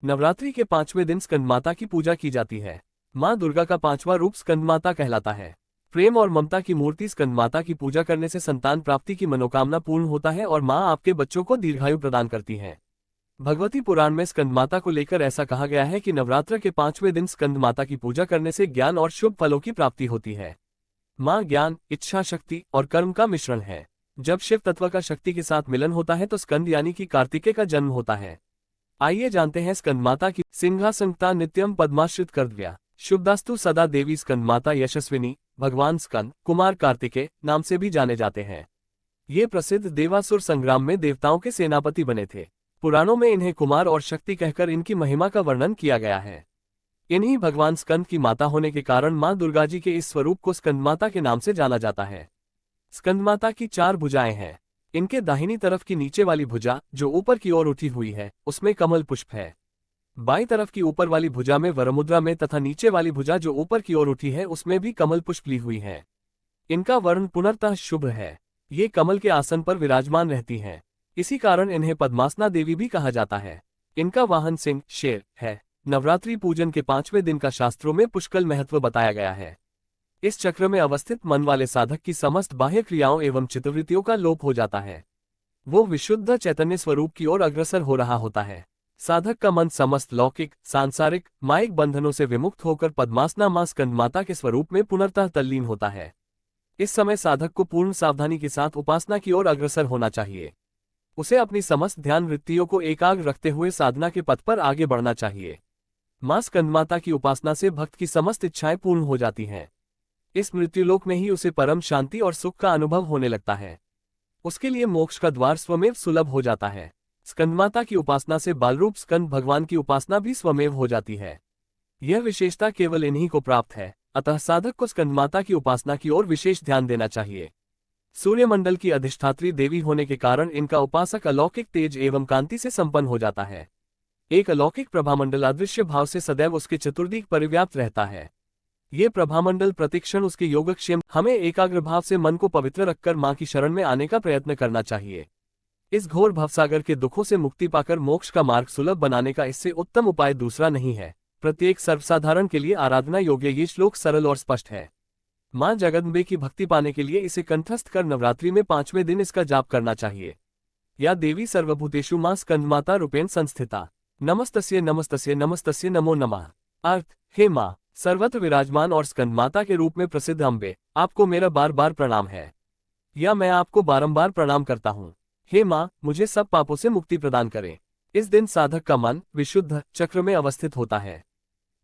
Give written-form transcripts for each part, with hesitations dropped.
नवरात्रि के 5वें दिन स्कंदमाता की पूजा की जाती है। माँ दुर्गा का 5वां रूप स्कंदमाता कहलाता है। प्रेम और ममता की मूर्ति स्कंदमाता की पूजा करने से संतान प्राप्ति की मनोकामना पूर्ण होता है और माँ आपके बच्चों को दीर्घायु प्रदान करती है। भगवती पुराण में स्कंदमाता को लेकर ऐसा कहा गया है कि नवरात्र के 5वें दिन स्कंदमाता की पूजा करने से ज्ञान और शुभ फलों की प्राप्ति होती है। माँ ज्ञान, इच्छा शक्ति और कर्म का मिश्रण है। जब शिव तत्व का शक्ति के साथ मिलन होता है तो स्कंद यानी कि कार्तिकेय का जन्म होता है। आइए जानते हैं स्कंदमाता की सिंहासनता नित्यम पद्माश्रित कर्तव्या शुभदास्तु सदा देवी स्कंदमाता यशस्विनी, भगवान स्कंद कुमार कार्तिकेय नाम से भी जाने जाते हैं। ये प्रसिद्ध देवासुर संग्राम में देवताओं के सेनापति बने थे। पुराणों में इन्हें कुमार और शक्ति कहकर इनकी महिमा का वर्णन किया गया है। इन्हीं भगवान स्कंद की माता होने के कारण मां दुर्गा जी के इस स्वरूप को स्कंदमाता के नाम से जाना जाता है। स्कंदमाता की 4 भुजाएं हैं। इनके दाहिनी तरफ की नीचे वाली भुजा जो ऊपर की ओर उठी हुई है उसमें कमल पुष्प है। बाईं तरफ की ऊपर वाली भुजा में वरमुद्रा में तथा नीचे वाली भुजा जो ऊपर की ओर उठी है उसमें भी कमल पुष्प ली हुई है। इनका वर्ण पुनर्तः शुभ है। ये कमल के आसन पर विराजमान रहती हैं। इसी कारण इन्हें पद्मासना देवी भी कहा जाता है। इनका वाहन सिंह शेर है। नवरात्रि पूजन के 5वें दिन का शास्त्रों में पुष्कल महत्व बताया गया है। इस चक्र में अवस्थित मन वाले साधक की समस्त बाह्य क्रियाओं एवं चित्तवृत्तियों का लोप हो जाता है। वो विशुद्ध चैतन्य स्वरूप की ओर अग्रसर हो रहा होता है। साधक का मन समस्त लौकिक, सांसारिक, मायिक बंधनों से विमुक्त होकर पद्मासना मां स्कंदमाता के स्वरूप में पुनर्तः तल्लीन होता है। इस समय साधक को पूर्ण सावधानी के साथ उपासना की ओर अग्रसर होना चाहिए। उसे अपनी समस्त ध्यान वृत्तियों को एकाग्र रखते हुए साधना के पथ पर आगे बढ़ना चाहिए। मां स्कंदमाता की उपासना से भक्त की समस्त इच्छाएं पूर्ण हो जाती हैं। इस मृत्युलोक में ही उसे परम शांति और सुख का अनुभव होने लगता है। उसके लिए मोक्ष का द्वार स्वमेव सुलभ हो जाता है। स्कंदमाता की उपासना से बालरूप स्कंद भगवान की उपासना भी स्वमेव हो जाती है। यह विशेषता केवल इन्हीं को प्राप्त है, अतः साधक को स्कंदमाता की उपासना की ओर विशेष ध्यान देना चाहिए। सूर्यमंडल की अधिष्ठात्री देवी होने के कारण इनका उपासक अलौकिक तेज एवं कांति से संपन्न हो जाता है। एक अलौकिक प्रभामंडल अदृश्य भाव से सदैव उसके चतुर्दिक परिव्याप्त रहता है। ये प्रभामंडल प्रतिक्षण उसके योगक्षेम। हमें एकाग्र भाव से मन को पवित्र रखकर मां की शरण में आने का प्रयत्न करना चाहिए। इस घोर भवसागर के दुखों से मुक्ति पाकर मोक्ष का मार्ग सुलभ बनाने का इससे उत्तम उपाय दूसरा नहीं है। प्रत्येक सर्वसाधारण के लिए आराधना योग्य ये श्लोक सरल और स्पष्ट है। मां जगदम्बे की भक्ति पाने के लिए इसे कंठस्थ कर नवरात्रि में 5वें दिन इसका जाप करना चाहिए। या देवी सर्वभूतेषु मां स्कंदमाता रूपेण संस्थिता, नमस्तस्ये नमस्तस्ये नमस्तस्ये नमो नमः। अर्थ, हे मां सर्वत्र विराजमान और स्कंदमाता के रूप में प्रसिद्ध अम्बे, आपको मेरा बार बार प्रणाम है। या मैं आपको बारंबार प्रणाम करता हूँ। हे मां, मुझे सब पापों से मुक्ति प्रदान करें। इस दिन साधक का मन विशुद्ध चक्र में अवस्थित होता है।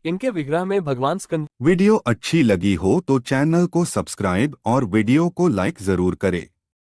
इनके विग्रह में भगवान स्कंद। वीडियो अच्छी लगी हो तो चैनल को सब्सक्राइब और वीडियो को लाइक जरूर करें।